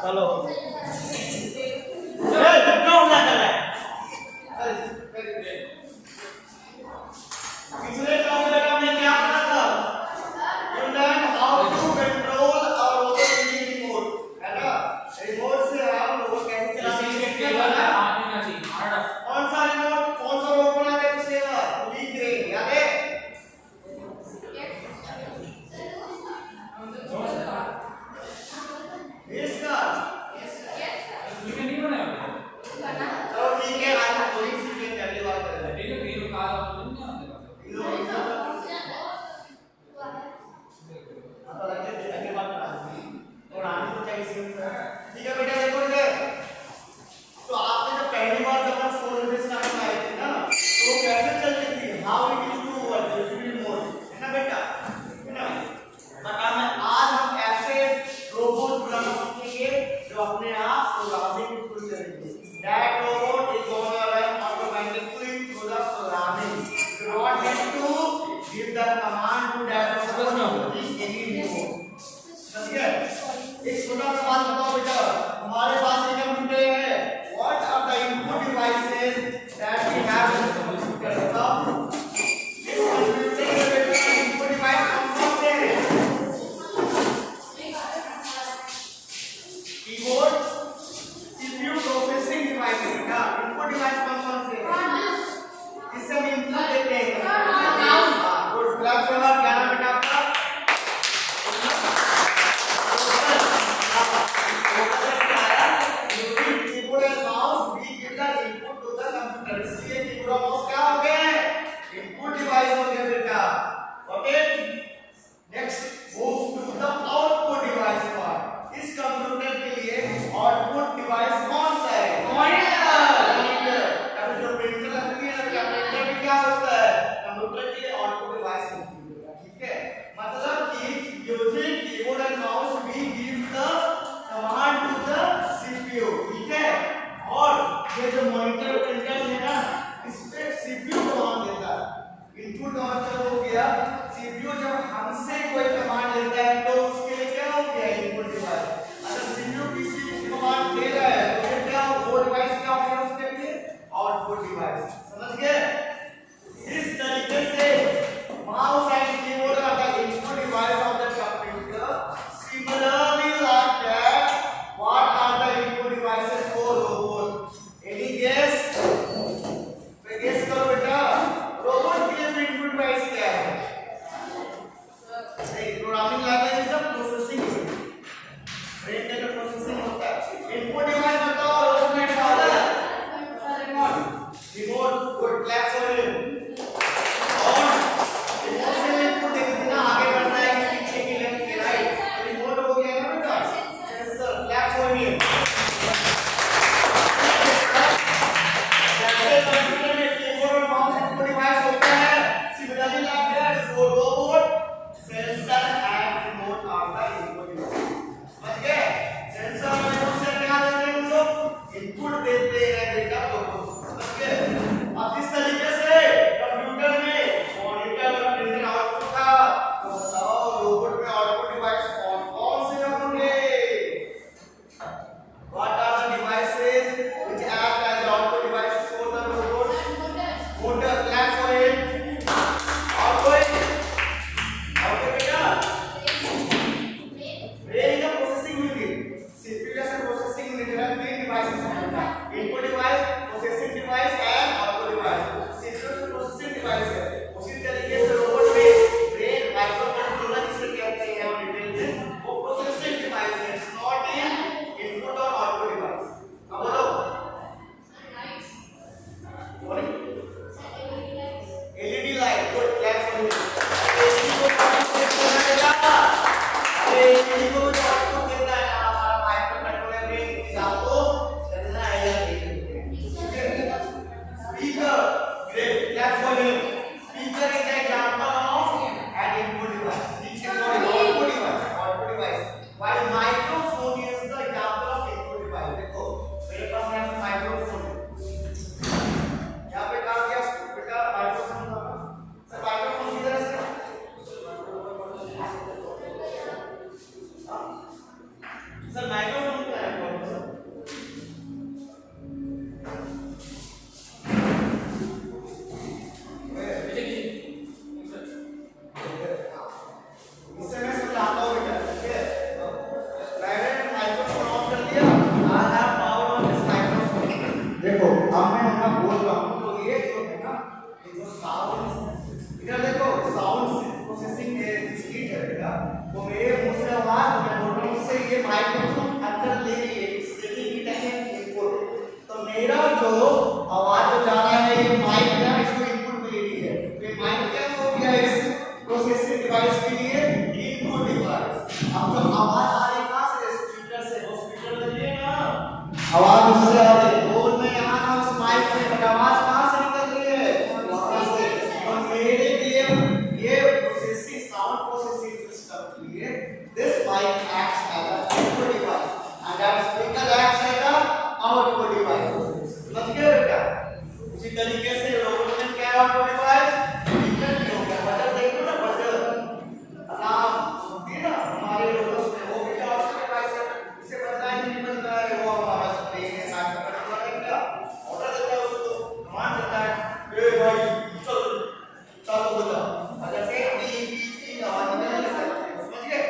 चलो क्या होना कर रहा है पिछले क्लास में हमने क्या पढ़ा था you learn how to control और रोबोट रिमोट है ना रिमोट से हम रोबोट कैसे चला सकते हैं टेबल है आना चाहिए कौन सा रिमोट कौन सा रोबोट बनाते हैं पिछले बार लिख रहे याद है इसका चलो ठीक है आज हम थोड़ी सी ये पहली बार कर रहे हैं ठीक है वीडियो कॉल आप नहीं आते आता लगे अगली बार और आने तो चाहिए ठीक है बेटा देखो इधर तो आपने जब पहली बार जब आप फोन में स्टार्ट आए थे ना तो कैसे चलती थी how it used to work usually mode है ना बेटा है ना बट आज हम ऐसे रोबोट बनाना सीखेंगे जो अपने आप प्रोग्रामिंग खुद करेंगे that robot is going to run automatically through the programming you don't have to give the command to that robot is any remote ठीक है एक छोटा सा बात बताओ बेटा हमारे पास एक कंप्यूटर है what are the input devices that we have in the computer बताओ इस कंप्यूटर में बेटा input device कौन से हैं कीबोर्ड CPU प्रोसेसिंग डिवाइस है ना इनपुट डिवाइस कौन से हैं इससे हम इनपुट देते हैं माउस गुड क्लास वाला क्या नाम बेटा आपका keyboard and mouse we give the input to the computer इसलिए कीबोर्ड और माउस क्या हो गए इनपुट डिवाइस हो गए बेटा okay next move to the output device part इस कंप्यूटर के लिए आउटपुट डिवाइस कौन सा है मॉनिटर अब जो प्रिंटर लगती है ना प्रिंटर भी क्या होता है कंप्यूटर के लिए आउटपुट डिवाइस होती है ठीक है मतलब कि using keyboard and mouse we give the command to the CPU ठीक है और ये जो मॉनिटर प्रिंटर है ना इस पे सीपीयू कमांड देता है इनपुट का मतलब हो गया सीपीयू जब हमसे कोई कमांड लेता है तो उसके लिए क्या हो गया इनपुट डिवाइस अगर सीपीयू किसी कमांड दे रहा है तो फिर क्या वो डिवाइस क्या होगा उसके लिए आउटपुट डिवाइस समझ गए इस तरीके से mouse and keyboard are the input device of the computer similarly like that what are the input devices for robot any guess guess करो बेटा रोबोट के लिए इनपुट डिवाइस क्या है एक programming language is the processing brain का processing होता है इनपुट डिवाइस बताओ रोबोट में क्या होता है remote good clap for him और रिमोट से इनपुट देखते ना आगे बढ़ना है कि पीछे की लेफ्ट की राइट रिमोट हो गया ना बेटा सेंसर क्लैप फॉर हिम जैसे कंप्यूटर में कीबोर्ड और माउस इनपुट डिवाइस होता है similarly like that for robot sensor and remote are the input device समझ गए सेंसर और रिमोट से क्या देते हैं हम लोग इनपुट देते हैं डेटा को समझ गए अब इस तरीके से कंप्यूटर में मॉनिटर और प्रिंटर आउटपुट का तो बताओ रोबोट में आउटपुट डिवाइस कौन कौन से होंगे what are the devices which act as output devices for the robot motor clap for it और कोई बेटा ब्रेन का प्रोसेसिंग यूनिट सीपीयू जैसे प्रोसेसिंग यूनिट है तीन डिवाइसेस हैं input device processing device and output device CPU से processing device है उसी तरीके से रोबोट में ब्रेन माइक्रो कंट्रोलर जिसे कहते हैं हम डिटेल में वो प्रोसेसिंग डिवाइस है इट्स नॉट इन इनपुट और आउटपुट डिवाइस अब बोलो sorry LED light good clap for him LED को कौन से करना है एलईडी को जो आउटपुट देता है हमारा माइक्रो कंट्रोलर में आपको चलना है या नहीं speaker great clap for him speaker is the example of N input device ठीक है output device while microphone is the example of input device देखो मेरे पास है माइक्रोफोन यहां पे काम किया बेटा माइक्रोफोन का सर माइक्रोफोन किधर है सर वो मेरे मुंह से आवाज मैं बोल रहा हूँ उससे ये माइक को अंदर ले रही है, इस स्पीकिंग की टेक्निक इनपुट। तो मेरा जो आवाज जो जा रहा है ये माइक ना इसको इनपुट में ले रही है। तो ये माइक क्या हो गया इस प्रोसेसिंग डिवाइस के लिए इनपुट डिवाइस। अब जो आवाज आ रही है कहां से? स्पीकर से। वो स्पीकर लगे ना आवाज उससे आ रही है, बोल में यहां ना उस माइक में, बट आवाज कहां से निकल रही है? वहां से। और मेरे लिए ये प्रोसेसिंग साउंड प्रोसेसिंग सिस्टम के लिए this mic acts as an input device and that speaker acts as an output device. समझ गए बेटा? उसी तरीके से रोबोट में क्या आउटपुट डिवाइस? स्पीकर भी हो गया। बजर देखो ना, बजर अलार्म सुनती है ना हमारे रोबोट में, वो भी आउटपुट डिवाइस है। इसे बजता है कि नहीं बजता है? वो हमारा प्ले है, साथ में कंट्रोलर है क्या, ऑर्डर देता है उसको, कमांड देता है, ए भाई चल चलो बजा। अगर से बी आवाज निकल रही है, समझ गए?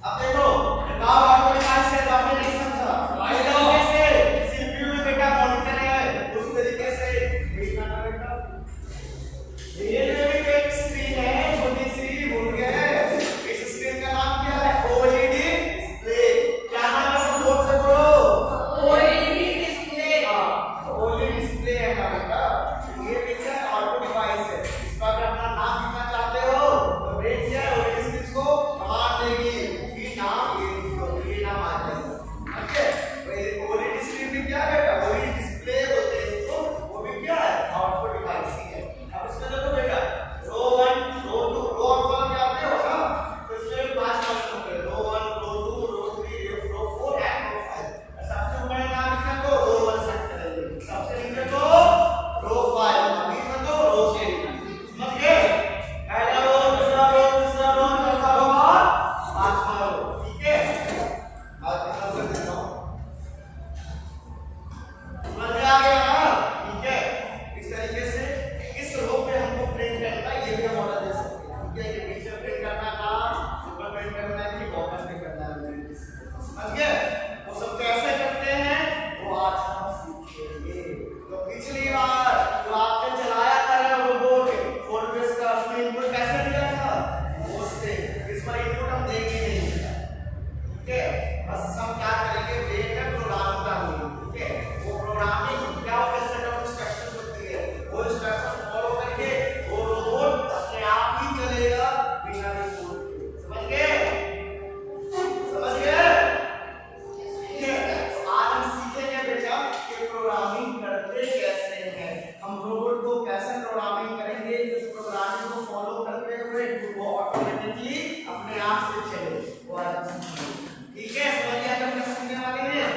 अब देखो काम आउटपुट डिवाइस से आपने नहीं समझा। भाई कैसे सीपीयू में बेटा मॉनिटर है उस तरीके से देखना ना बेटा। ये जो भी एक स्क्रीन है छोटी सी भूल गए, इस स्क्रीन का नाम क्या है? OLED display. क्या नाम है? सब जोर से बोलो, ओएलईडी डिस्प्ले। हां ओएलईडी डिस्प्ले है ना बेटा। ये पिक्चर आउटपुट डिवाइस है, इसका अगर अपना नाम लिखना चाहते हो तो ब्रेक किया ओएलईडी डिस्प्ले को कमांड देगी कि नाम ये नाम आ जाएगा। ओके ओएलईडी स्क्रीन में क्या बेटा? ओएलईडी डिस्प्ले बोलते हैं इसको, वो भी क्या है? आउटपुट डिवाइस ही है। अब इसमें देखो बेटा रो 1 रो 2 रो और कॉलम जानते हो ना, तो इसमें 5 ऑप्शन होते हैं, रो 1 रो 2 रो 3 रो 4 एंड रो 5। सबसे ऊपर नाम लिखना तो रो 1 सेलेक्ट करेंगे, सबसे नीचे तो रो 5, बीच में तो रो 6। समझ गए? पहला रो, दूसरा रो, तीसरा रो, चौथा रो और पांचवा रो। ठीक है, आज मैं कर देता हूं, समझ में आ गया ना? ठीक है, इस तरीके से इस रो पे हमको प्रिंट करना है, ये भी हम ऑर्डर दे सकते हैं। ठीक है, ये नीचे प्रिंट करना है, ऊपर प्रिंट करना है कि बॉटम पे करना है, समझ गए? वो सब कैसे करते हैं वो आज हम सीखेंगे। तो पिछली बार जो आपने चलाया था रोबोट 4 बेस का, उसमें इनपुट कैसे दिया था? वो से। इस बार इनपुट हम देंगे नहीं। ठीक है, बस हम क्या करेंगे, ब्रेक में प्रोग्राम करेंगे। ठीक है, वो प्रोग्रामिंग क्या होता है? सेट ऑफ इंस्ट्रक्शंस होती है, वो इंस्ट्रक्शंस फॉलो करके वो रोबोट अपने आप ही चलेगा बिना इनपुट के। समझ गए? समझ गए? ठीक है, आज हम सीखेंगे बेटा कि प्रोग्रामिंग करते कैसे हैं, हम रोबोट को कैसे प्रोग्रामिंग करेंगे, इस प्रोग्रामिंग को फॉलो करते हुए वो ऑटोमेटिकली अपने आप से चले, वो आज हम सीखेंगे। ठीक है, समझिए आज हम क्या सीखने वाले हैं?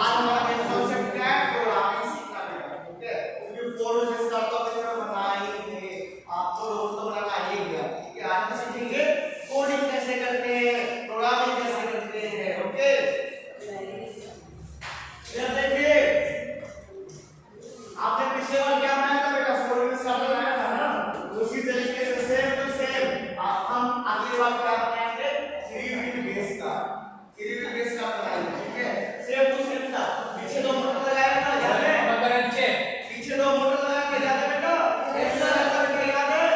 आज हमारा मेन कॉन्सेप्ट क्या है? प्रोग्रामिंग सीखना है। ठीक है, उसके 4 बेस का तो बच्चों बनाएंगे, आपको रोबोट तो बनाना ही गया। ठीक है, आज हम सीखेंगे कोडिंग कैसे करते हैं, प्रोग्रामिंग कैसे करते हैं। ओके, ये देखिए आपने पिछले बार क्या बनाया था बेटा? 4 बेस का बनाया था ना, उसी तरीके से सेम टू सेम हम अगली बार क्या बनाएंगे? 3 बेस का बनाएंगे। ठीक है, सेम टू सेम था। पीछे 2 मोटर लगाया था, याद है? पीछे 2 मोटर लगा के जाते बेटा, ऐसा रहता बेटा, याद है?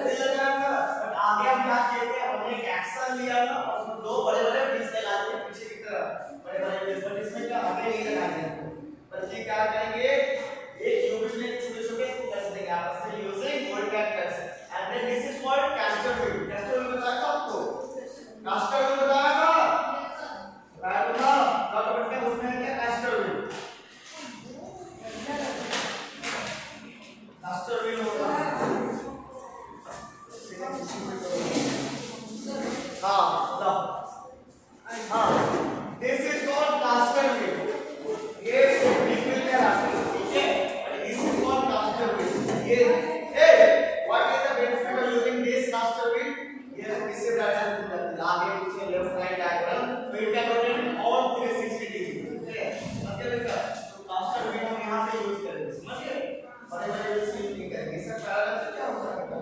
ऐसे लगाया था। बट आगे हम क्या किए थे? हमने एक एक्शन लिया था और उसमें 2 बड़े-बड़े पीस लगा दिए पीछे की तरफ, बड़े-बड़े पीस। बट इसमें क्या आगे नहीं लगाएंगे, बल्कि क्या करेंगे? एक यूनिट में छोटे-छोटे इसको कस देंगे आपस में using word characters and then this is called castor wheel. Castor wheel बताया था आपको? कैस्टर व्हील बताया था? राइट ना? तो बेटा उसमें क्या कैस्टर व्हील? कैस्टर व्हील होता है। हां लो, हां this is called castor wheel. ये व्हील क्या है? ठीक है, this is called castor wheel. ये what is the benefit of using this castor wheel? ये किसी डायरेक्शन में जाती है, आगे पीछे लेफ्ट राइट डायग्राम, तो you can rotate in all 360 degree. ठीक है, समझ गए बेटा? तो कैस्टर व्हील हम यहां पे यूज करेंगे, समझ गए? बड़े-बड़े व्हील्स नहीं करेंगे। इससे पैरेलल से क्या होता है बेटा?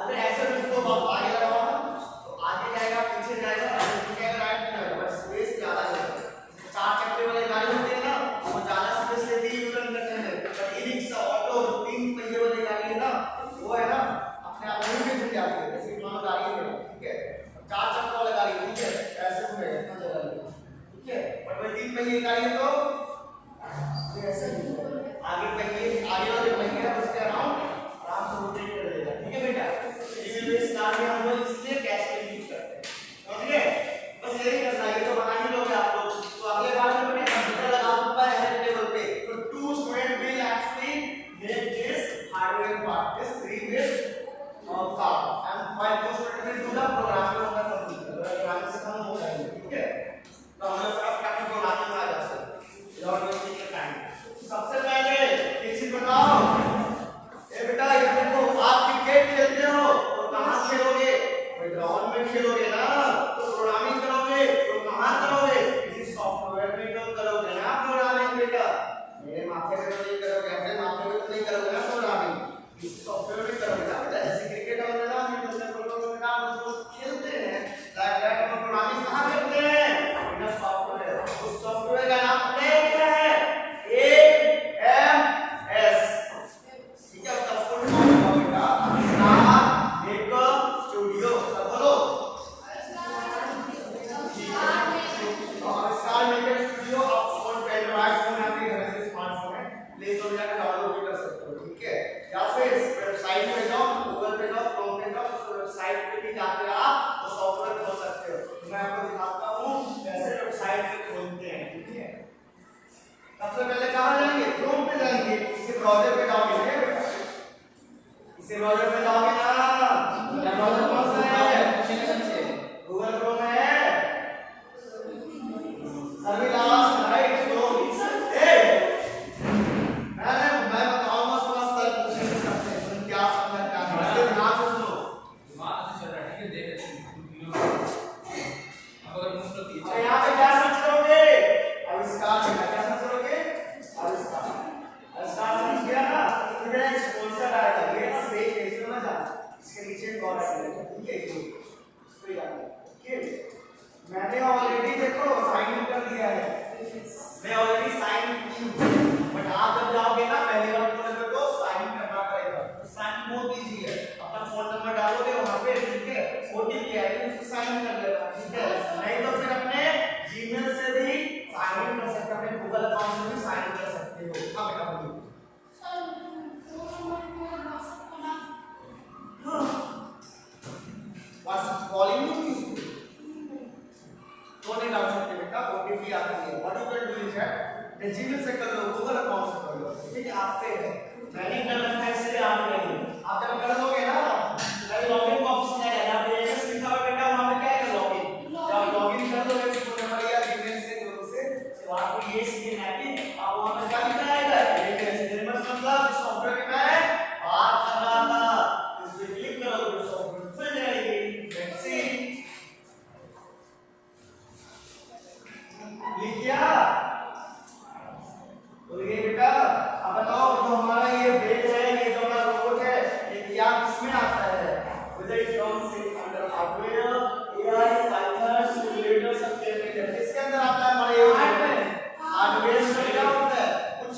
अगर ऐसे इसको आप आगे लगाओ ना तो आगे जाएगा, पीछे जाएगा, आगे जाएगा, राइट में जाएगा, बट स्पेस तो हम लोग फटाफट प्रोग्रामिंग में आ जाते हैं विदाउट वेस्टिंग टाइम। सबसे पहले एक चीज बताओ, ए बेटा ये देखो, आप क्रिकेट खेलते हो तो कहां खेलोगे? ग्राउंड में खेलोगे ना, तो प्रोग्रामिंग करोगे तो कहां करोगे? किसी सॉफ्टवेयर में तो करोगे ना प्रोग्रामिंग बेटा। मेरे माथे पे तो नहीं करोगे, अपने माथे पे तो नहीं करोगे ना प्रोग्रामिंग, किसी सॉफ्टवेयर में करोगे ना बेटा। जैसे क्रिकेट और ना हम तो खेलते हैं, लाइक दैट हम प्रोग्रामिंग कहां करते हैं? इन सॉफ्टवेयर। उस सॉफ्टवेयर का नाम क्या है? AMS। ठीक है, उसका फुल फॉर्म है बेटा स्टार मेकर स्टूडियो। सब बोलो, स्टार मेकर स्टूडियो। आप फोन पे एंड्रॉइड फोन आपके घर से स्मार्टफोन है, प्ले स्टोर जाकर डाउनलोड भी कर सकते हो। ठीक है, या फिर वेबसाइट पे जाओ, गूगल पे जाओ, क्रोम पे जाओ, उस वेबसाइट पे भी जाकर आप वो सॉफ्टवेयर खोल सकते हो। मैं आपको दिखाता हूं कैसे वेबसाइट पे खोलते हैं। ठीक है, सबसे पहले कहां जाएंगे? क्रोम पे जाएंगे, इसे ब्राउज़र पे जाओगे ना बेटा, इसे ब्राउज़र पे जाओगे ना। क्या ब्राउज़र कौन सा है? गूगल क्रोम है, सभी लास्ट राइट। तो मैं बताऊंगा थोड़ा सा पूछने से सबसे तुम क्या समझ क्या नहीं, इसके ध्यान से सुनो। दिमाग से चल रहा है, ठीक है, देख रहे हैं अब अगर मुझको अब यहाँ पे क्या सर्च करोगे? आविष्कार करना। क्या सर्च करोगे? आविष्कार। आविष्कार सर्च किया ना, फिर एक स्पॉन्सर आएगा, ये फेक है, इसको ना जाना, इसके नीचे गौर रखिएगा। ठीक है, इस पे जाना। ओके, मैंने ऑलरेडी देखो साइन इन कर दिया है, मैं ऑलरेडी साइन इन हूं, बट आप जब जाओगे ना पहली बार खोलोगे तो साइन इन करना पड़ेगा। तो साइन बहुत इजी है, अपना फोन नंबर डालोगे वहां पे, ठीक है, ओटीपी आएगी, उसको साइन इन कर लेना। ठीक है, नहीं तो फिर अपने जीमेल से भी साइन इन कर सकते हो, अपने गूगल अकाउंट से भी साइन इन कर सकते हो। हां बेटा बोलिए। व्हाट्सएप कॉलिंग नहीं होती इसको तो नहीं डाल सकते बेटा, ओटीपी आती है। What you can do is that Gmail से कर लो, गूगल अकाउंट से कर लो। ठीक है, आप पे है, मैंने कर रखा है इसलिए आप नहीं। आप जब कर लोगे ना, पहले लॉगिन का ऑप्शन आएगा, यहां पे एस लिखा हुआ बेटा, वहां पे क्या है? लॉगिन। जब लॉगिन कर दोगे इस फोन नंबर या जीमेल से जो से वहां पे ये सीधे मैपिंग, आप वहां पे क्या लिखा आएगा? ये मतलब इस सॉफ्टवेयर के मैं बात कर रहा था, इस पे क्लिक करोगे तो सॉफ्टवेयर खुल जाएगी। लेट्स सी, लिख किया? तो ये बेटा अब बताओ, जो हमारा ये ब्रेक है, ये जो हमारा रोबोट है, ये क्या किसमें आता है? whether it comes in under hardware, AI, Python, simulator, सब कैलकुलेटर किसके अंदर आता है? हमारे हार्डवेयर। हार्डवेयर में क्या होता है? कुछ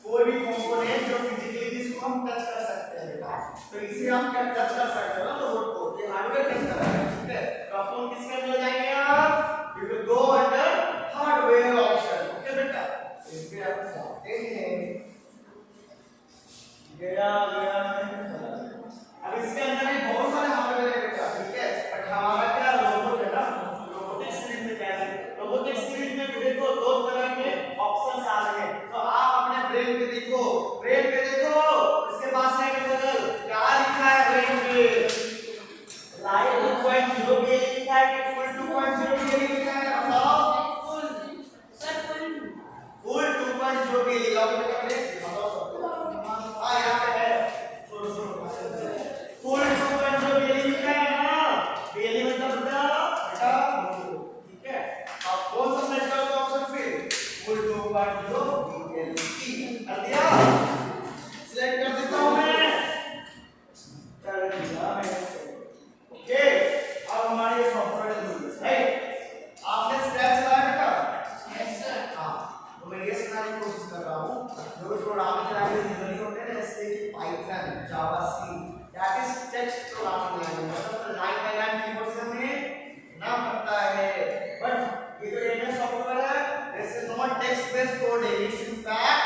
कोई भी कंपोनेंट जो फिजिकली जिसको हम टच कर सकते हैं बेटा, तो इसे हम क्या टच कर सकते हैं ना रोबोट को, ये हार्डवेयर के अंदर है। ठीक है, तो अपन किसके अंदर जाएंगे? आप you will go under hardware option. Okay बेटा, इस पे आप जाते हैं, गया अब इसके अंदर ही बहुत सारे हार्डवेयर है बेटा। ठीक है, बट हमारा क्या रोबोट है ना, रोबोटिक सीरीज में क्या है? रोबोटिक सीरीज में देखो दो तरह के ऑप्शंस आ रहे हैं, तो आप अपने ब्रेन पे देखो, ब्रेन पे देखो, इसके पास है क्या लिखा है? ब्रेन पे लाइट 2.0 के लिखा है कि फुल 2.0 के लिखा है? बताओ। फुल सर, फुल 2.0 के लिखा है बेटा, प्लीज बताओ सबको। हां यहां पे है, सुनो फुल 2.0 के लिखा है ना, बेली मतलब बेटा। ठीक है, अब कौन सा सेलेक्ट करोगे ऑप्शन? फिर फुल 2.0 कर दिया, सिलेक्ट कर देता हूं मैं, कर दिया मैंने। ओके, अब हमारे सॉफ्टवेयर राइट, आपने स्क्रैच चलाया बेटा? Yes sir. हां, तो मैं ये सिखाने की कोशिश कर रहा हूं, जो प्रोग्रामिंग लैंग्वेज यूजुअली होते हैं जैसे कि Python, Java, C, that is text programming language, मतलब लाइन बाय लाइन कीबोर्ड से हमें ना पड़ता है। बट ये जो एमएस सॉफ्टवेयर है, this is not text based coding, it's in fact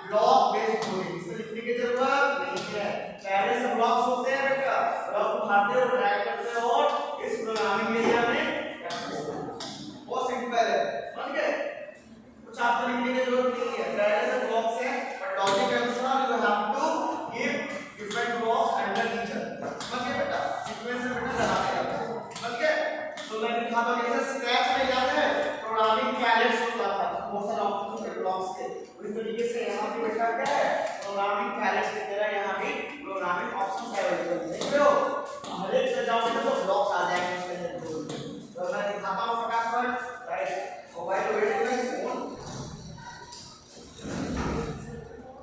block based coding. इसमें लिखने की जरूरत नहीं है, पहले से ब्लॉक्स होते हैं बेटा, ब्लॉक उठाते हो, ड्रैग करते हो और इस प्रोग्रामिंग एरिया में बहुत सिंपल है, समझ गए? कुछ आपको लिखने की जरूरत नहीं है, पहले से ब्लॉक्स हैं, बट लॉजिक के अनुसार you have to keep different blocks under each other. समझ गए बेटा? सीक्वेंस में बेटा लगाते हैं, समझ गए? तो मैं दिखाता हूं कैसे स्क्रैच में याद है प्रोग्रामिंग पैलेट्स होता था, बहुत सारे ऑप्शंस थे ब्लॉक्स के। इस तरीके से यहाँ पे बेटा क्या है, प्रोग्रामिंग पैलेट्स की तरह यहाँ भी प्रोग्रामिंग ऑप्शंस अवेलेबल है। देख लो हर एक से जाओगे तो ब्लॉक्स आ जाएंगे उसके अंदर। तो मैं दिखाता हूँ फटाफट, राइट। मोबाइल को वेट करें, फोन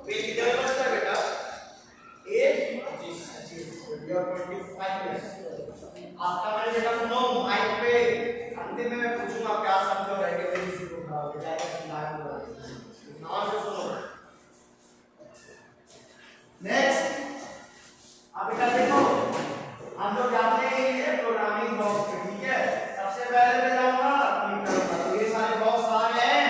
पेज किधर बचता है बेटा, 25 आपका मैंने बेटा सुनो माइक पे, अंतिम में मैं पूछूंगा क्या समझो, रहेंगे मेरी से पूछना बेटा क्या समझाया होगा, नाम से सुनो। नेक्स्ट अब बेटा देखो हम लोग जाते हैं ये प्रोग्रामिंग बॉक्स पे, ठीक है। सबसे पहले मैं जाऊंगा क्लिक करूंगा, तो ये सारे बॉक्स आ गए हैं,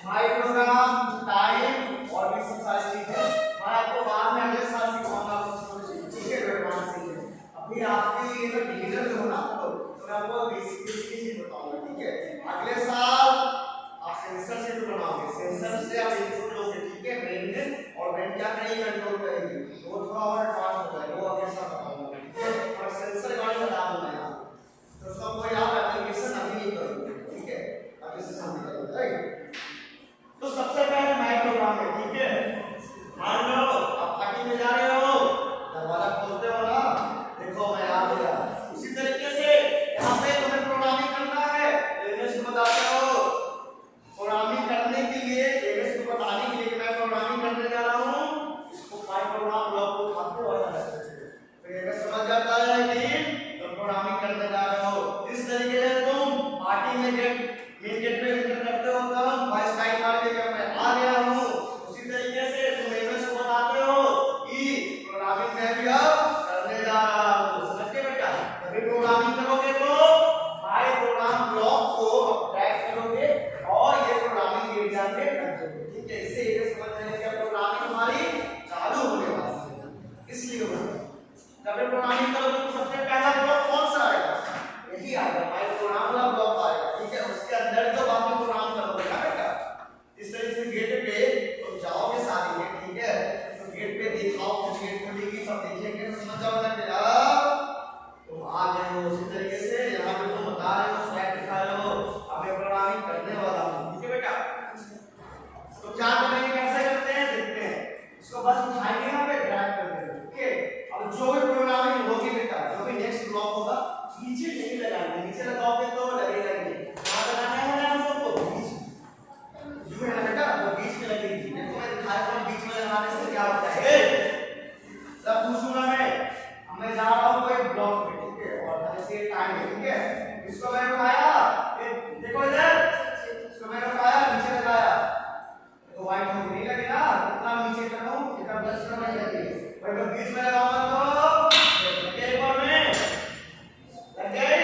माय प्रोग्राम, टाइम और भी सब सारी चीजें मैं आपको बाद में अगले साल सिखाऊंगा कुछ, ठीक है। एडवांस चीजें अभी आपकी ये जो डिवीजन जो ना तो मैं आपको बेसिक चीज बताऊंगा, ठीक है। अगले साल आप सेंसर से बनाओगे, सेंसर से आप इनपुट लोगे, ठीक है। ब्रेन और ब्रेन क्या करेगी, कंट्रोल करेगी, वो थोड़ा और एडवांस होता है, वो अगले साल बताऊंगा, ठीक है। और सेंसर के बारे में बता दूंगा यहाँ, तो उसका कोई आप एप्लीकेशन अभी नहीं करोगे, ठीक है, अभी से समझ करोगे, राइट। तो सबसे पहले माय प्रोग्राम है, ठीक है। मान लो आप पार्टी में जा रहे हो, दरवाजा खोलते हो ना, देखो मैं आ गया, उसी तरीके से यहाँ पे तुम्हें प्रोग्रामिंग करना है, एमएस को बताते हो प्रोग्रामिंग करने के लिए, एमएस को बताने के लिए कि मैं प्रोग्रामिंग करने जा रहा हूँ, इसको माय प्रोग्राम ब्लॉक को उठाते हो और फिर एमएस समझ जाता है कि तुम प्रोग्रामिंग करने जा रहे हो। इस तरीके से तुम पार्टी में मेन गेट पे एंटर करते हो, तब वॉइस टाइप मार के मैं आ गया हूँ, उसी तरीके से तुम एमएस को बताते हो कि प्रोग्रामिंग मैं भी अब करने जा रहा हूँ, समझ गए बेटा। तभी प्रोग्रामिंग करोगे तो माय प्रोग्राम ब्लॉक को ट्रैक करोगे और ये प्रोग्रामिंग एरिया पे रख दोगे, ठीक है। इससे ये समझ लेंगे कि प्रोग्रामिंग हमारी चालू होने वाली है, इसलिए जब प्रोग्रामिंग करोगे तो सबसे पहला ब्लॉक कौन सा आएगा, यही आएगा, माय प्रोग्राम वाला ब्लॉक आएगा, ठीक है। उसके अंदर तो बाकी प्रोग्राम करोगे ना बेटा। इस तरीके से गेट पे तुम जाओगे सारी में, ठीक है, तो गेट पे दिखाओ, गेट खुलेगी, सब देखेंगे, समझ जाओगे बेटा तुम आ गए हो। उसी तरीके से यहाँ पे तुम बता रहे हो, स्लाइड दिखा रहे हो, अब मैं प्रोग्रामिंग करने वाला हूँ, ठीक है बेटा। तो क्या करेंगे, कैसे करते हैं देखते हैं, इसको बस उठाएंगे यहाँ पे ड्रैग कर देंगे, ठीक है। अब जो भी प्रोग्रामिंग होगी बेटा, जो भी नेक्स्ट ब्लॉक होगा नीचे नहीं लगाएंगे, नीचे लगाओगे तो लगेगा नहीं, कहाँ लगाना है ना सबको, बीच जो है ना बेटा, वो बीच में लगेगी। देखो मैं दिखाया था बीच में लगाने से क्या होता है, तब पूछूंगा मैं जा रहा हूँ कोई ब्लॉक पे, ठीक है, और जैसे टाइम है, ठीक है, इसको मैंने उठाया, देखो इधर, इसको मैंने उठाया नीचे लगाया तो व्हाइट हो नहीं लगेगा, इतना नीचे करूँ इतना प्लस करना चाहिए, पर जब बीच में लगाऊंगा तो एक बार में लग गई,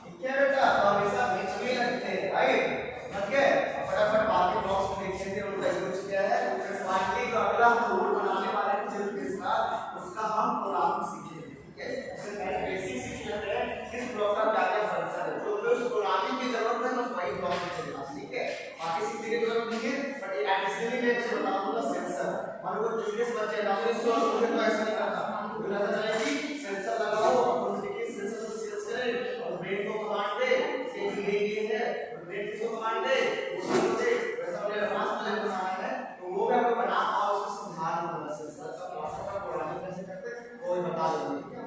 ठीक है बेटा। तो हमेशा बीच में लगते हैं, राइट, समझ गए। फटाफट बाकी ब्लॉक्स में देखेंगे उनका यूज क्या है, फिर फाइनली जो अगला कोड बनाने वाले हैं जल्दी के साथ उसका हम प्रोग्रामिंग सीखेंगे, ठीक है। इससे पहले बेसिक सीख लेते हैं किस ब्लॉक का क्या क्या फंक्शन है, तो उस प्रोग्रामिंग की जरूरत है बस वही ब्लॉक सीखना, ठीक है। बाकी सीखने की जरूरत नहीं है, बट ये एडिशनली मैं अच्छे बता दूंगा सेंसर। मान लो जूनियर बच्चे नाम इसको मुझे तो ऐसा नहीं करता, मुझे लगता है कि सेंसर लगाओ और देखिए सेंसर को सेंस करे और ब्रेन को कमांड दे कि ये है, ब्रेन को कमांड दे उसको दे, वैसा वाले एडवांस प्लान बनाना है तो वो भी आपको बना पाओ, उसको समझा दूंगा सेंसर का क्लास का प्रोग्रामिंग कैसे करते हैं वो बता दूंगा, ठीक है।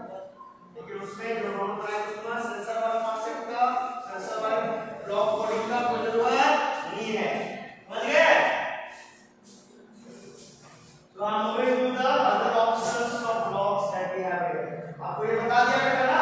लेकिन उसमें जो नोट बनाए उसमें सेंसर वाला कॉन्सेप्ट का, सेंसर वाले ब्लॉक कोडिंग का कोई जरूरत नहीं है, समझ गए। So I'm moving to the other options of blocks that we have here. आपको ये बता दिया बेटा ना,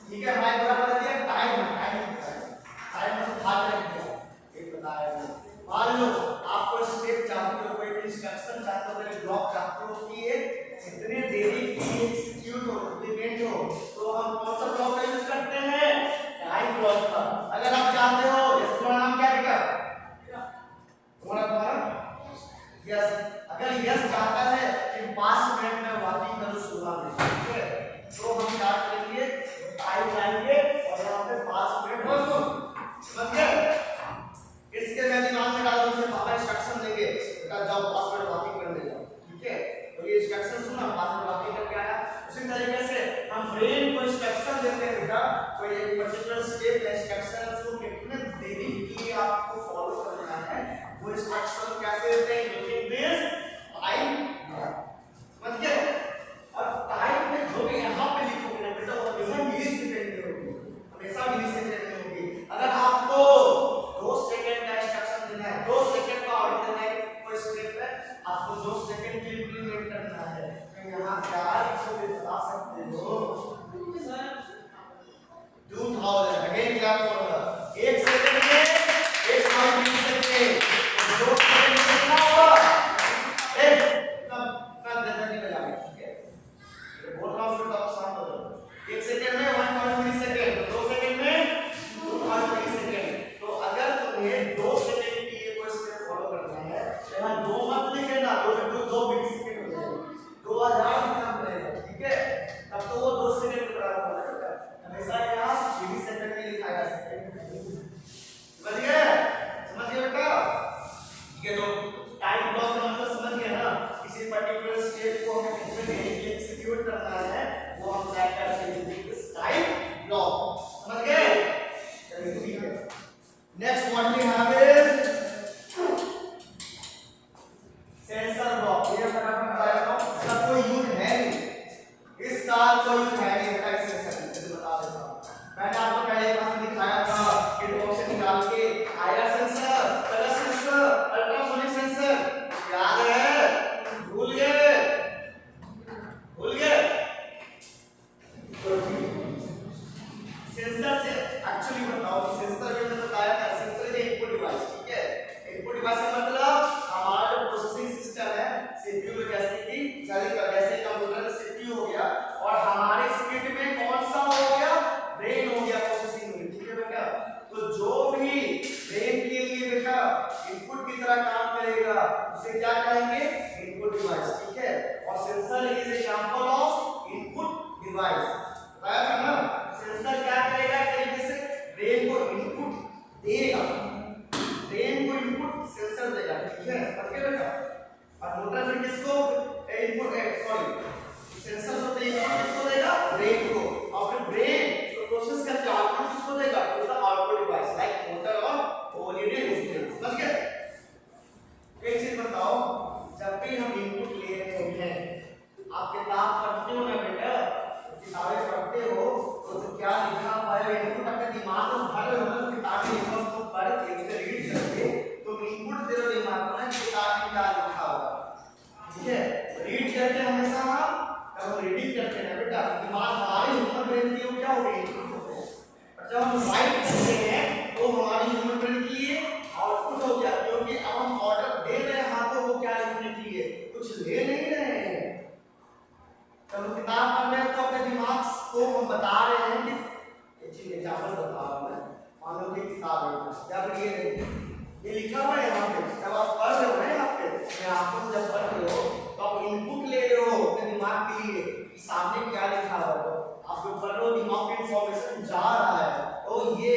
ठीक है। मैं पूरा बता दिया, टाइम में भाग रख दिया, ये बताया मैंने। मान लो आपको स्टेप चाहते हो, कोई भी इंस्ट्रक्शन चाहते हो, कोई ब्लॉक चाहते हो कि ये कितने देरी की एग्जीक्यूट हो, इम्प्लीमेंट हो, तो हम कौन सा ब्लॉक का यूज करते हैं, टाइम ब्लॉक का। अगर आप चाहते हो, इसका नाम क्या बेटा, तुम्हारा यस, अगर यस चाहता है कि 5 मिनट में वॉकिंग करो सुबह में, ठीक है, तो हम क्या करेंगे, टाइम लाएंगे क्या होगा, 1 सेकंड में 1 साउंड मिल सकते, 2 सेकंड में कितना होगा, कब देता नहीं बजाएगा, ठीक है, ये बोल रहा हूँ फिर तो आप शांत हो जाओ। 1 सेकंड में 1 मिली सेकंड, 2 सेकंड में 2 मिली सेकंड। तो अगर तुम्हें 2 सेकंड के लिए कोई स्टेप फॉलो करना है तो यहाँ 2 मत लिखना, 2 मिली सेकंड हो जाएगा, 2000 कितना बनेगा, ठीक है, तब तो वो 2 सेकंड के बराबर हो जाएगा। हमेशा यहाँ मिली सेकंड में लिखा जा सकता है, समझ गए बेटा, ठीक है। तो टाइम ब्लॉक का मतलब समझ गए ना, किसी पर्टिकुलर स्टेप को हमें कितने एग्जीक्यूट करना है वो हम ट्रैक कर सकते हैं, टाइम ब्लॉक, समझ गए, चलिए ठीक है। Next what we have is sensor block. ये फटाफट बताता हूं, इसका कोई यूज है नहीं, इस साल कोई यूज है नहीं बेटा, इस सेंसर का बता देता हूं। मैंने आपको पहले क्लास में दिखाया था कि बॉक्स से निकाल के IR sensor, colour sensor, ultrasonic sensor, याद है, भूल गए सेंसर से एक्चुअली बताओ, सेंसर जो मैंने बताया था, सेंसर इज इनपुट डिवाइस, ठीक है। इनपुट डिवाइस का मतलब हमारा जो प्रोसेसिंग सिस्टम है, सीपीयू जैसे कि जैसे कंप्यूटर का सीपीयू हो गया, और हमारे स्किट में कौन सा हो गया, ब्रेन हो गया प्रोसेसिंग यूनिट, ठीक है बेटा। तो जो भी ब्रेन के लिए बेटा इनपुट की तरह काम करेगा उसे क्या कहेंगे, इनपुट डिवाइस, ठीक है। और sensor is example of input device, बताया था ना। सेंसर क्या करेगा, एक तरीके से ब्रेन को इनपुट देगा, ब्रेन को इनपुट सेंसर देगा, ठीक है, समझ गए बेटा। और मोटर फिर किसको इनपुट, सॉरी सेंसर होते हैं, इनपुट किसको देगा, ब्रेन को, और फिर ब्रेन तो प्रोसेस करके आउटपुट किसको देगा, तो the output device like motor और ओएलईडी डिस्प्ले, समझ गए। एक चीज बताओ, जब भी हम इनपुट ले रहे हैं, आप किताब पढ़ते हो ना बेटा, किताबें पढ़ते हो तो क्या लिखा हुआ है, इनपुट अपने दिमाग में भर रहे हो ना, किताब में लिखा उसको पढ़ के उसको रीड करके तुम इनपुट दे रहे हो दिमाग को ना, किताब में क्या लिखा हुआ, ठीक है। रीड करके हमेशा हम जब हम रीडिंग करते हैं बेटा, दिमाग हमारे ह्यूमन ब्रेन की क्या हो गई, इनपुट होते हैं, और जब हम राइट करते हैं तो हमारी ह्यूमन ब्रेन की आउटपुट हो गया, क्योंकि अब हम ऑर्डर दे रहे हैं हाथों को क्या लिखने के लिए, कुछ ले नहीं रहे हैं। जब हम किताब पढ़ रहे हैं तो अपने दिमाग को हम बता रहे हैं कि एक चीज एग्जांपल बता रहा हूं मैं, मान लो कि किताब है, जब ये लिखा हुआ है यहाँ पे, जब आप पढ़ रहे हो ना, यहाँ पे मैं आपको जब पढ़ रहे हो तो आप इनपुट ले रहे हो अपने दिमाग के लिए कि सामने क्या लिखा हुआ है, तो आप जो पढ़ रहे हो दिमाग में इंफॉर्मेशन जा रहा है, तो ये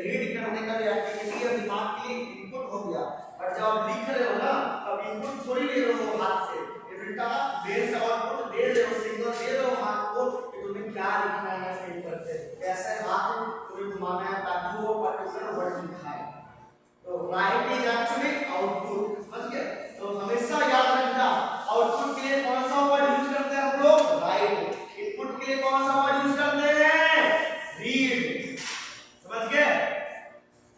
रीड करने का जो एक्टिविटी है दिमाग के लिए इनपुट हो गया। और जब आप लिख रहे हो ना, तब इनपुट थोड़ी ले रहे हो हाथ से, ये बेटा ब्रेन से आउटपुट दे रहे हो, सिग्नल दे रहे हो हाथ को कि तुम्हें क्या लिखना है स्क्रीन पर से, कैसे हाथ तुम्हें घुमाना है ताकि वो पर्टिकुलर वर्ड लिखा है। तो राइट इज एक्चुअली आउटपुट, समझ गए। तो हमेशा याद रखना, आउटपुट के लिए कौन सा वर्ड यूज करते हैं हम लोग, राइट। इनपुट के लिए कौन सा वर्ड यूज करते हैं, रीड, समझ गए।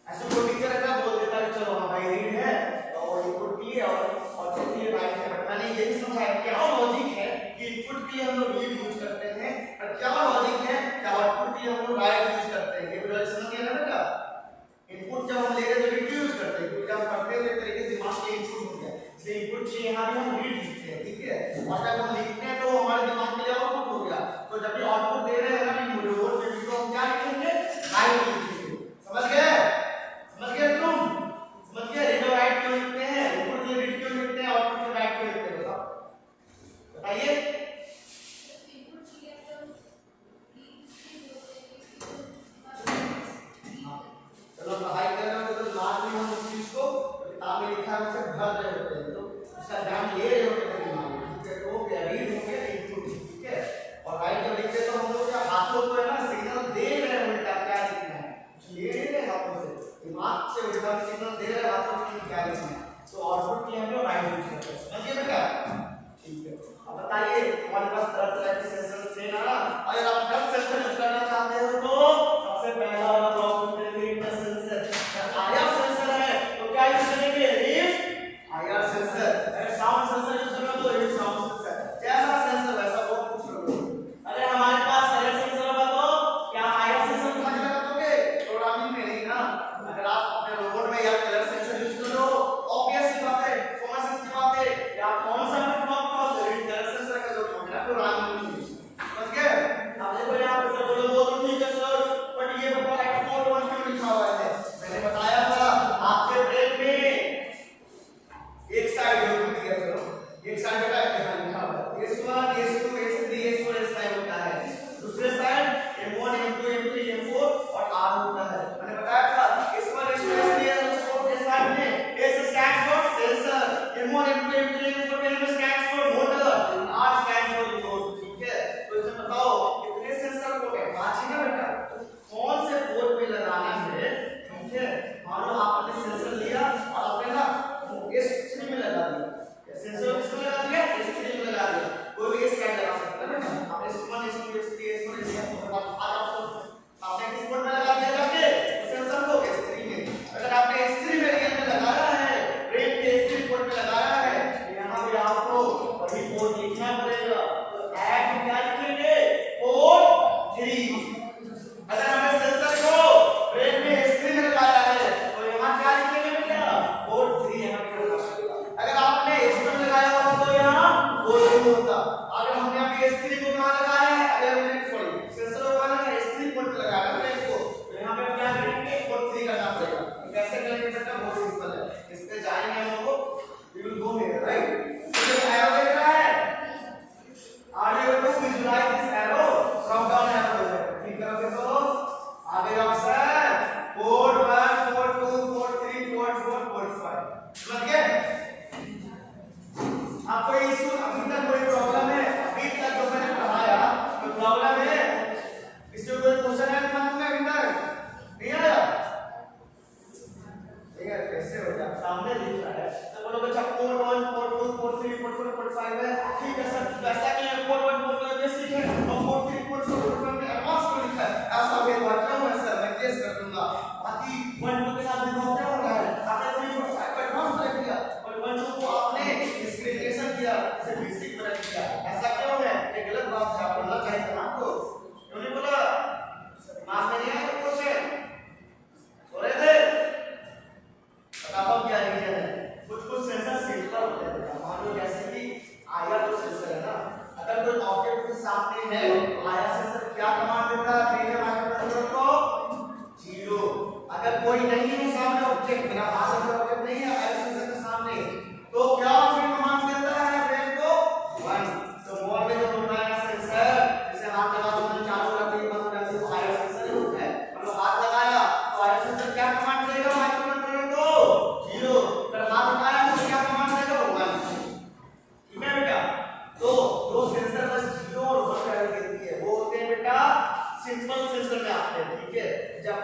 ऐसे कोई टीचर ऐसा बोल देता है चलो हाँ भाई रीड है और इनपुट के लिए और आउटपुट के लिए राइट है, बट मैंने ये भी समझाया क्या लॉजिक है कि इनपुट के लिए हम लोग रीड यूज करते हैं, और क्या लॉजिक है कि आउटपुट के लिए हम लोग राइट यूज करते हैं। ये भी लॉजिक समझ गए ना बेटा। इनपुट जब हम ले रहे हैं तो रीड यूज करते हैं, क्योंकि जब पढ़ते हैं तो एक तरीके से दिमाग के इनपुट हो गया, इसलिए इनपुट से यहाँ भी हम रीड लिखते हैं, ठीक है। और जब हम लिखते हैं तो हमारे दिमाग के लिए आउटपुट हो गया, तो जब भी आउटपुट दे रहे हैं ना बोर्ड पे तो हम क्या लिखेंगे, राइट लिखेंगे, समझ गए, समझ गए तुम, समझ गए। रीड और राइट क्यों लिखते हैं, इनपुट के लिए रीड क्यों लिखते हैं, आउटपुट के लिए राइट क्यों लिखते हैं, बताओ बताइए। चलो पढ़ाई कर रहे हो तो दिमाग में हम उस चीज को किताब में लिखा है उसे भर रहे होते हैं, तो उसका ध्यान ले रहे होते हैं दिमाग में, ठीक है। तो क्या रीड हो गया इनपुट, ठीक है। और राइट जब लिखते तो हम लोग क्या हाथों को है ना सिग्नल दे रहे हैं उल्टा क्या लिखना है, कुछ ले नहीं रहे हाथों से, दिमाग से उल्टा सिग्नल दे रहे हैं हाथों को क्या लिखना है, तो आउटपुट के हम लोग राइट यूज करते हैं, समझिए बेटा, ठीक है। अब बताइए हमारे पास तरह-तरह के सेंसर्स थे ना, अगर आप टच सेंसर यूज करना चाहते हो तो सबसे पहला वाला block touch sensor, IR sensor है तो क्या यूज करेंगे, रीड आईआर सेंसर। अगर साउंड सेंसर यूज करना तो रीड साउंड सेंसर, जैसा सेंसर वैसा वो कुछ करोगे। अगर हमारे पास कलर सेंसर होगा तो क्या आईआर सेंसर दिखाने लगा दोगे, प्रोग्रामिंग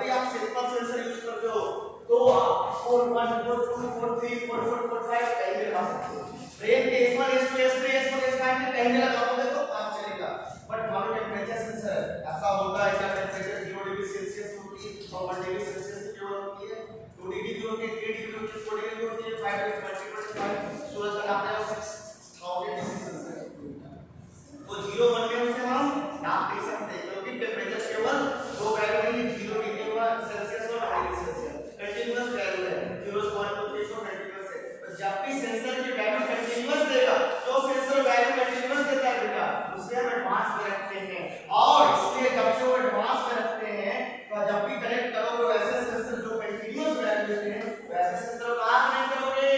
जब भी आप सिंपल सेंसर यूज करते हो तो आप 4 1 4 2 4 3 4 4 4 5 कहीं भी लगा सकते हो। ब्रेन के S1 S2 S3 S4 S5 में कहीं भी लगाओगे तो काम चलेगा। बट मान लो टेंपरेचर सेंसर ऐसा होता है कि टेंपरेचर 0 डिग्री सेल्सियस होती है और 1 डिग्री सेल्सियस की जो होती है 2 डिग्री की होती है 3 डिग्री होती है 4 डिग्री होती है 5 डिग्री 25 सूरज का नापते हो 6000 डिग्री सेल्सियस। तो 0 1 में उसे हम नाप नहीं सकते क्योंकि टेंपरेचर केवल दो वैल्यू नहीं 0 डिग्री सेल्सियस और 1 डिग्री सेल्सियस कंटीन्यूअस वैल्यू है 0 1 2 3 4 कंटीन्यूअस है। तो जब भी सेंसर की वैल्यू कंटीन्यूअस देगा तो सेंसर वैल्यू कंटीन्यूअस देता है बेटा उसे हम एडवांस में रखते हैं। और इसलिए जब से वो एडवांस में रखते हैं तो जब भी कनेक्ट करोगे वैसे सेंसर जो कंटीन्यूअस वैल्यू देते हैं वैसे सेंसर को कहां कनेक्ट करोगे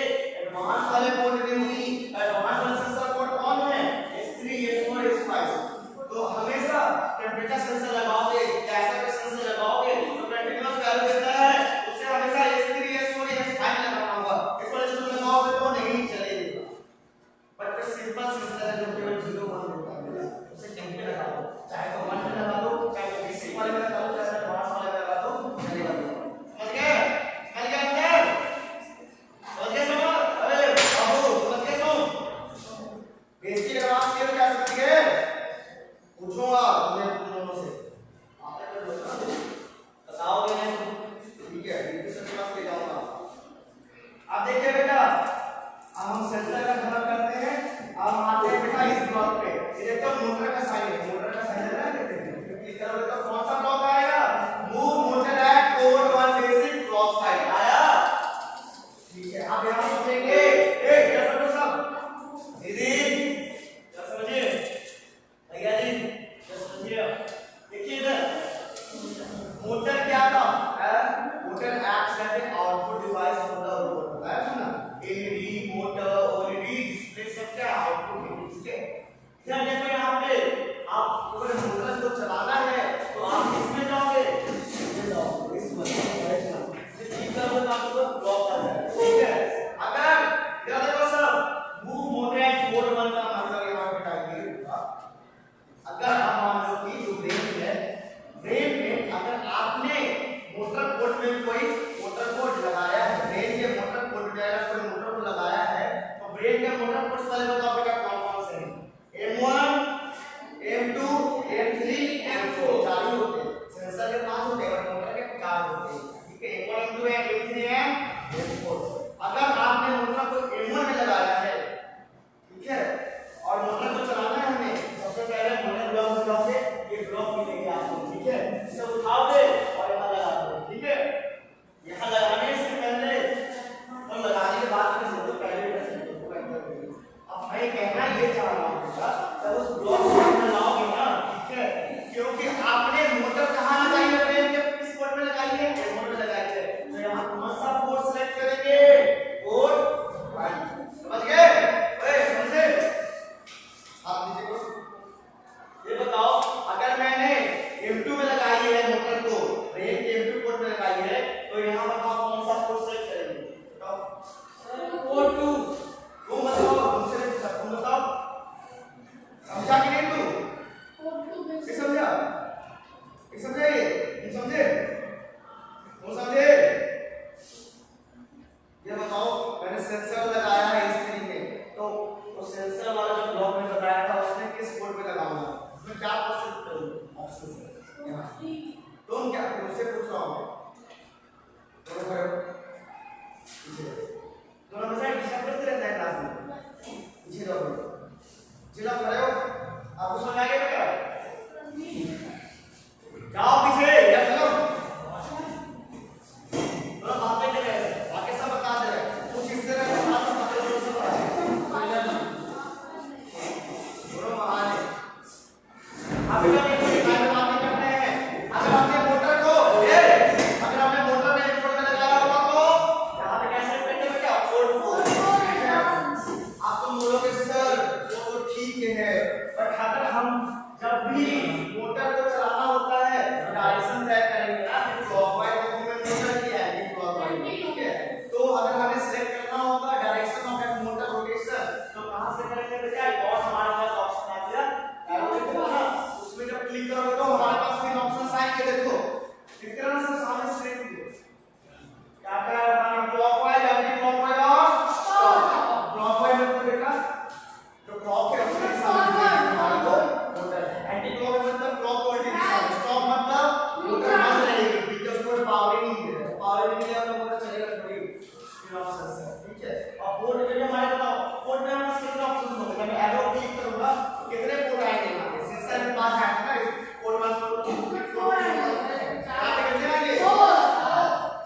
और भी मिलेगा तो पता चलेगा कोई तीन ऑप्शन है, ठीक है। और बोर्ड पे भी हमारे बताओ, बोर्ड में हमारे कितने ऑप्शन होंगे, जब मैं एरो क्लिक करूंगा तो कितने कोड आएंगे यहाँ पे, शीर्षक में 5 आएंगे ना, कोड 1 कोड 2 कोड 3 यहाँ पे कितने आएंगे?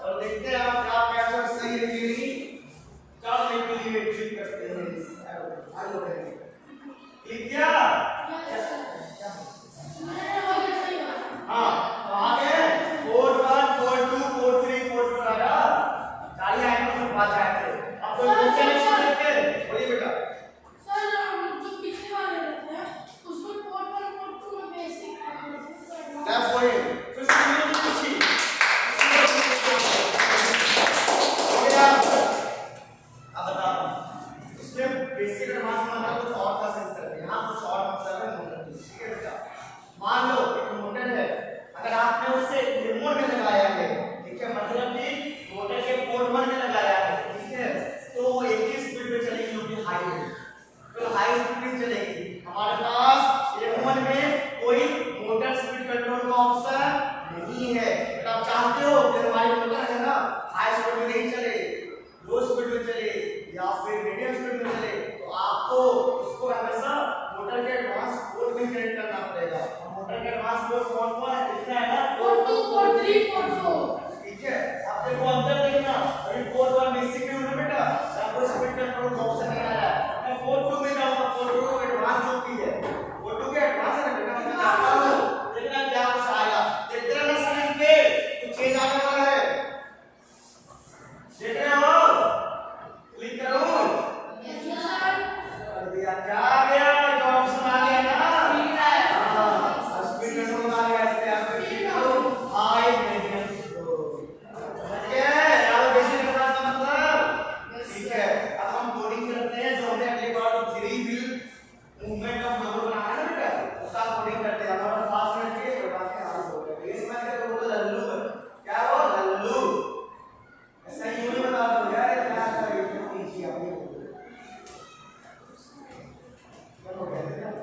चलो देखते हैं आप क्या आंसर सही है कि नहीं। चलो देखते हैं, क्लिक करते हैं इस एरो पे, आगे बढ़ेंगे। क्लिक किया? हाँ, तो आगे कोड 1 कोड 2 कोड 3 कोड 4 आया, 4 आएंगे तो 5 आएंगे। अब तो क्वेश्चन देखते हैं, बोलिए बेटा। सर जो पिछले वाले रहते हैं उसमें कोड 1 कोड 2 में बेसिक दैट्स व्हाट फिर से मैंने पूछी हो गया। अब बताओ इसमें बेसिक एडवांस में हमारा कुछ और का सेंस करते हैं, यहाँ कुछ और मतलब है मोटर, ठीक है बेटा। मान लो एक मोटर है, अगर आपने उसे रिमोट में लगाया है, ठीक है, मतलब कि मोटर के पोर्ट 1 में लगाया है, ठीक है, तो वो एक ही स्पीड पे चलेगी जो कि हाई है, तो हाई स्पीड में चलेगी। हमारे पास M1 में कोई मोटर स्पीड कंट्रोल का ऑप्शन नहीं है, तो आप चाहते हो कि हमारी मोटर है ना हाई स्पीड में नहीं चले, लो स्पीड में चले या फिर मीडियम स्पीड में चले, तो आपको उसको हमेशा मोटर के एडवांस कोड में कनेक्ट करना पड़ेगा। मोटर के एडवांस कोड कौन-कौन है लिखना है ना, कोड 2 कोड 3 कोड 4, ठीक है। अब देखो अंदर देखना, अभी कोड 1 बेसिक में है बेटा, आपको स्पीड कंट्रोल का ऑप्शन नहीं आया है। मैं कोड 2 में जाऊंगा, कोड 2 में एडवांस जो की है, कोड 2 के एडवांस है ना बेटा, मैं जानता हूं, देखना क्या कुछ आएगा, देखते रहना स्क्रीन पे कुछ चेंज आने वाला है, देख रहे हो? क्लिक करो, यस सर कर दिया, क्या आ गया, जो ऑप्शन आ गया ना, स्पीड कंट्रोल आ गया, इस पे आप क्लिक करो, हाई मीडियम स्लो, समझ गए? यार बेसिक एडवांस का मतलब, ठीक है। अब हम कोडिंग करते हैं, जो हमने अगली बार 3 व्हील मूवमेंट ऑफ रोबोट बनाया ना बेटा, उसका कोडिंग करते हैं। हमारा 5 मिनट के बाद के आगे हो गया, इसमें क्या रोबोट लल्लू है, क्या वो लल्लू, ऐसा ही नहीं बता दो यार, क्या कर रही हो नीचे आपने, चलो कहते हैं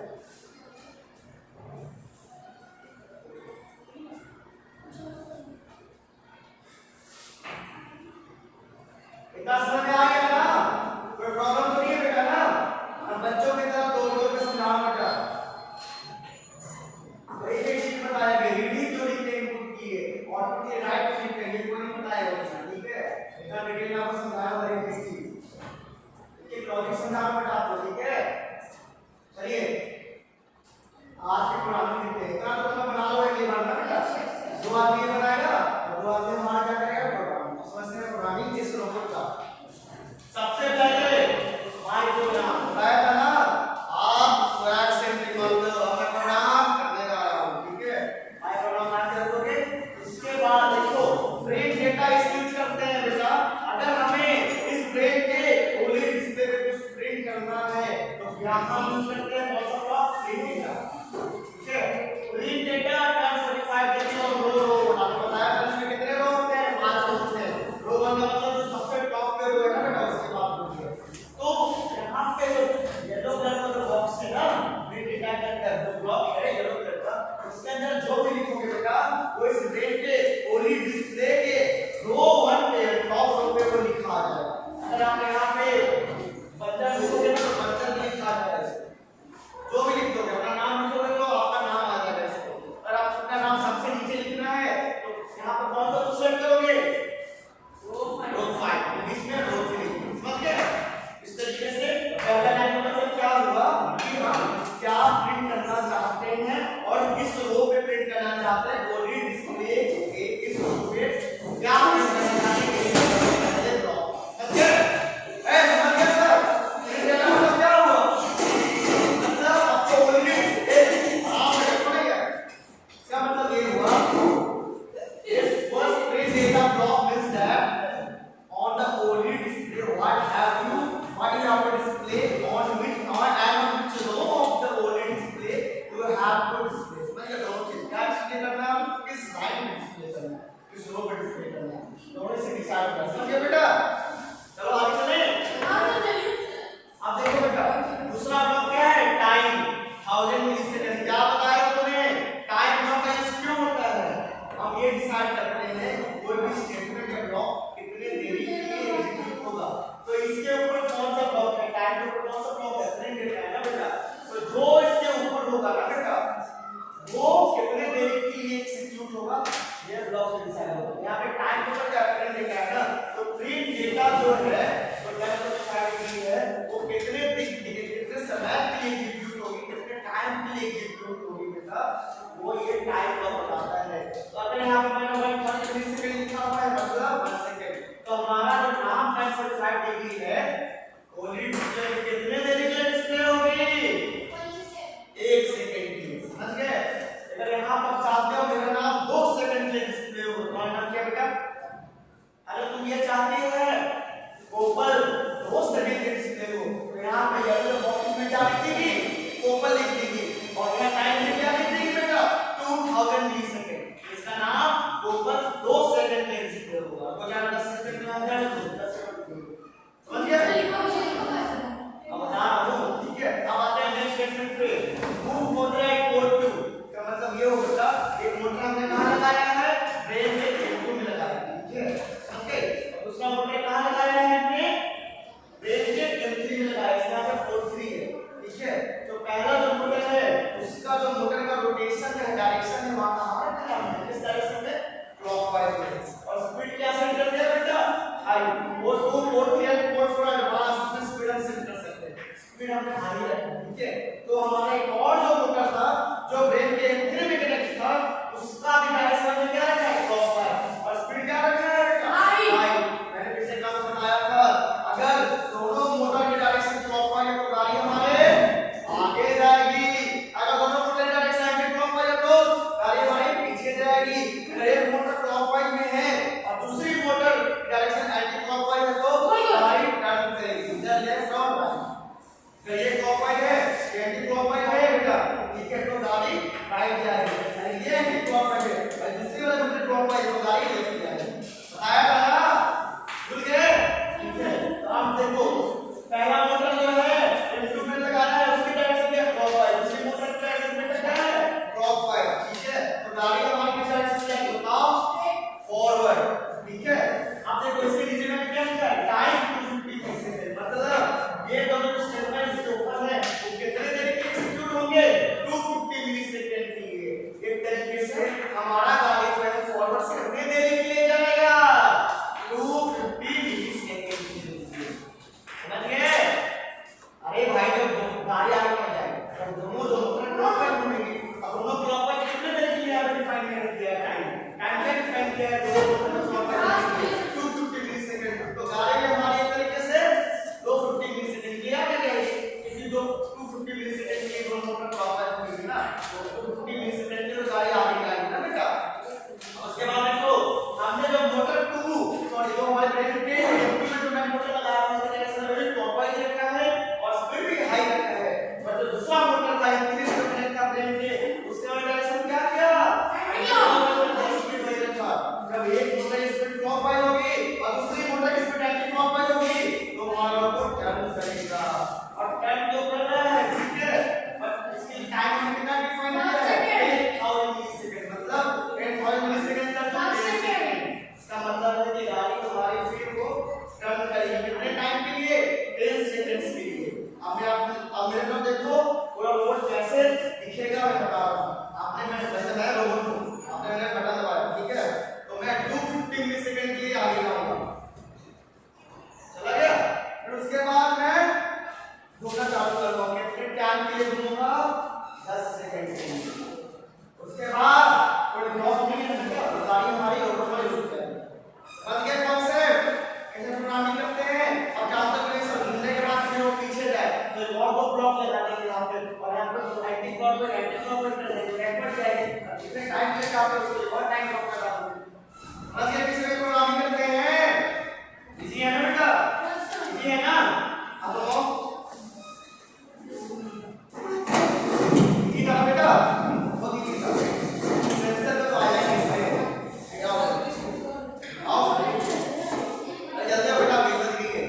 इतना समझ में आ गया ना, कोई प्रॉब्लम तो नहीं है बेटा ना। हम बच्चों की तरह दो के समझाओ बेटा, तो एक एक चीज बताया कि रीडिंग जो लिखने इनपुट की है और उसके राइट क्लिक करिए, कोई नहीं बताया होगा, ठीक है। इतना डिटेल में आपको समझाया हर एक चीज, एक लॉजिक समझाओ बेटा आपको, ठीक है। चलिए आज के प्रोग्रामिंग लिखते हैं, इतना तो तुम बना लो अगली बार ना बेटा, 2 आदमी बनाएगा और 2 आदमी हमारा क्या करेगा, प्रोग्रामिंग समझते हैं, प्रोग्रामिंग इस रोबोट का। सबसे पहले माय प्रोग्राम बताया था ना, आप स्वैग सेंट्रिक मान लो, मैं प्रोग्राम करने जा रहा हूं, ठीक है, माय प्रोग्राम मान के रखोगे। इसके बाद देखो ब्रेन डेटा स्विच करते हैं बेटा, अगर हमें इस ब्रेन के ओनली डिस्प्ले पे कुछ प्रिंट करना है तो क्या हम यूज करते हैं, कौन सा ब्लॉक, प्रिंट डेटा, ठीक है। प्रिंट डेटा टर्न 45 देते हैं, और रो आपको बताया था इसमें कितने रो होते हैं, 5 रो होते हैं। रो 1 का मतलब जो सबसे टॉप पे रो है ना बेटा, उसके बाद पूछिए। तो यहाँ पे येलो कलर का जो बॉक्स है ना, प्रिंट डेटा के अंदर जो ब्लॉक है येलो कलर का, उसके अंदर जो भी लिखोगे बेटा वो इस ब्रेन के ओनली डिस्प्ले के रो 1 पे टॉप रो पे वो लिखा आ जाएगा। अगर आप यहाँ पे बंदर लिखोगे तो बंदर लिखा आ जाएगा, जो भी लिख दोगे अपना नाम लिखोगे तो आपका नाम आ जाएगा इसको। अगर आप अपना नाम सबसे नीचे लिखना है तो यहाँ पर कौन सा सेलेक्ट करोगे, रो 5 बीच में रो 3, समझ गए? इस तरीके से पहला लाइन का मतलब क्या हुआ कि हम क्या प्रिंट करना चाहते हैं और किस रो पे प्रिंट करना चाहते हैं, ओनली डिस्प्ले के इस रो पे क्या प्रिंट करना चाहते हैं, ये ब्लॉक, समझ गए? समझ गए सर? प्रिंट करना मतलब क्या हुआ, मतलब आपको ओनली आराम से पड़ेगा, इसका मतलब ये हुआ इस first print data block means that on the only display what you have to display on which and which row of the only display you have to display, समझ गए? दोनों चीज क्या डिस्प्ले करना है, किस लाइन में डिस्प्ले करना है, किस रो पे डिस्प्ले करना है, दोनों से डिसाइड करना है, समझ गए बेटा? चलो आगे चलें। अब देखो बेटा दूसरा ब्लॉक क्या है, टाइम 1000 मिलीसेकंड, क्या बताया तूने, टाइम का यूज क्यों होता है, हम ये डिसाइड करते हैं कोई भी स्टेटमेंट या ब्लॉक ये टाइम क्लॉक बताता है। तो अगर यहाँ पे मैंने 130 मिलीसेकंड लिखा हुआ है मतलब 1 सेकंड, तो हमारा जो नाम 45 डिग्री है होली डिस्प्ले कितने देरी के लिए डिस्प्ले होगी? 1 सेकंड के लिए। समझ गए? अगर यहाँ पर चाहते हो मेरा नाम 2 सेकंड के लिए डिस्प्ले हो, तुम्हारा नाम क्या बेटा? अगर तुम ये चाहते हैं कोपल 2 सेकंड के डिस्प्ले हो, तो यहाँ पे येलो बॉक्स में क्या लिख देगी? कोपल लिख देगी, और यहाँ टाइम में क्या लिख देगी बेटा? 2000 मिलीसेकंड। इसका नाम कोपल 2 सेकंड के डिस्प्ले होगा। तो क्या 10 सेकंड में आ जाएगा? 10 सेकंड। समझ गए? अब बता रहा हूँ, ठीक है? अब आते हैं नेक्स्ट स्टेटमेंट पे। मूव मोटर एट पोर्ट 2 का मतलब ये होगा एक मोटर हमने कहाँ लगाया है? ब्रेन के केंद्र में लगाया है, ठीक है? ओके, दूसरा मोटर कहाँ लगाया है हमने? ब्रेन के केंद्र में लगाया है, इसका मतलब पोर्ट 3 है, ठीक है? तो पहला जो मोटर है उसका जो मोटर का रोटेशन है, डायरेक्शन है, वहां कहाँ रखा है? किस डायरेक्शन में? क्लॉकवाइज में। और स्पीड क्या सेट कर दिया बेटा? हाई। वो दो पोर्ट 3 और पोर्ट 4 के बाद उसमें स्पीड हम सेट कर सकते हैं, स्पीड हमने हाई रखा, ठीक है? तो हमारा एक और जो मोटर था जो ब्रेन के एंट्री में कनेक्ट था उसका भी डायरेक्शन में क्या रखा है? क्लॉकवाइज। और स्पीड क्या रखा है बेटा? हाई। मैंने पिछले क्लास में बताया था अगर दोनों मोटर की डायरेक्शन क्लॉकवाइज है तो गाड़ी हमारे आगे जाएगी, अगर दोनों मोटर की डायरेक्शन एंटी क्लॉकवाइज है तो गाड़ी हमारे पीछे जाएगी। अगर एक मोटर क्लॉकवाइज में है और दूसरी मोटर की डायरेक्शन एंटी क्लॉकवाइज है तो गाड़ी टर्न करेगी, इधर लेफ्ट और राइट। तो ये क्लॉकवाइज है, ये एंटी क्लॉकवाइज है बेटा, ठीक है? तो गाड़ी राइट जाएगी, और ये एंटी क्लॉकवाइज है और दूसरी वाली मोटर क्लॉकवाइज है तो गाड़ी लेफ्ट जाएगी। बताया था ना? भूल गए? ठीक है, तो आप देखो पहला मोटर जो है इनटू में लगाना है, उसकी डायरेक्शन क्या? क्लॉकवाइज। दूसरी मोटर की डायरेक्शन में क्या है? क्लॉकवाइज, ठीक है? तो गाड़ी हमारी किस डायरेक्शन में जाएगी? बताओ, फॉरवर्ड, ठीक है? आप देखो इसके नीचे में क्या लिखा है? टाइम 250 सेकंड, मतलब ये दोनों जो स्टेटमेंट इसके ऊपर है वो कितने देर के एग्जीक्यूट होंगे? 250 मिलीसेकंड के लिए। एक तरीके से हमारा गाड़ी जो है फॉरवर्ड से कितने देर के लिए जाएगा? 250 मिलीसेकंड के लिए। समझ गए? अरे भाई जब गाड़ी आगे बढ़ जाएगी तब दोनों क्लॉकवाइज घूमेंगे, अब दोनों क्लॉकवाइज कितने देर के लिए आपने डिफाइन कर दिया टाइम? टाइम क्या डिफाइन किया है? दोनों क्लॉकवाइज 250 मिलीसेकंड। तो गाड़ी में हमारी एक तरीके से 250 मिलीसेकंड के लिए आगे जाएगी, क्योंकि 250 मिलीसेकंड के लिए दोनों मोटर क्लॉकवाइज घूमेंगी ना, तो 250 मिलीसेकंड के लिए गाड़ी आगे जाएगी ना बेटा। उसके बाद देखो हमने जो मोटर 2 सॉरी जो हमारे ब्रेन के एंट्री में जो मैंने मोटर लगाया था उसका डायरेक्शन भी क्लॉकवाइज रखा है और स्पीड भी हाई रखा है। और जो दूसरा मोटर था एंट्री से कनेक्ट था ब्रेन के, उसका डायरेक्शन क्या किया? स्पीड हाई रखा। जब एक मोटर की स्पीड क्लॉकवाइज होगी और दूसरी मोटर की स्पीड एंटी क्लॉकवाइज होगी तो हमारा को टर्न करेगा, और टर्न जो कर रहा है, ठीक है? और इसकी टाइम में कितना डिफाइन किया है? 10,000 मिलीसेकंड, मतलब 10,000 मिलीसेकंड तक इसका मतलब है कि गाड़ी हमारी स्पीड को टर्न करेगी कितने टाइम के लिए? 10 सेकंड्स के लिए। अब मेरे को देखो पूरा रोबोट कैसे दिखेगा मैं बता रहा हूं। मैंने बताया रोबोट को, मैंने बटन दबाया, ठीक है? तो मैं 250 मिलीसेकंड के लिए आगे जाऊंगा, चला गया। फिर उसके बाद मैं घूमना चालू करूंगा, कितने टाइम के लिए घूमूंगा? 10 सेकंड के लिए। उसके बाद कोई ब्लॉक नहीं है, गाड़ी हमारी ऑटोमेटिक रुक जाएगी। समझ गए कॉन्सेप्ट? कैसे प्रोग्रामिंग करते हैं? और जहां तक नहीं समझने के बाद फिर वो पीछे जाए तो और दो ब्लॉक लगा देंगे यहाँ पे, और यहाँ पे एंटी क्लॉकवाइज कर देंगे, बैकवर्ड जाएंगे, कितने टाइम के साथ उसको और टाइम ब्लॉक लगा देंगे। समझ गए किस में प्रोग्रामिंग करते हैं? इजी है ना बेटा? इजी है ना? अब इजी था बेटा, बहुत इजी था। सेंसर तो आया ही नहीं है, क्या हो रहा है? आओ जल्दी आओ बेटा, बिल बज गई है।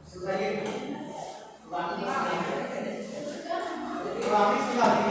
सुधारिए, प्रोग्रामिंग सिखा दी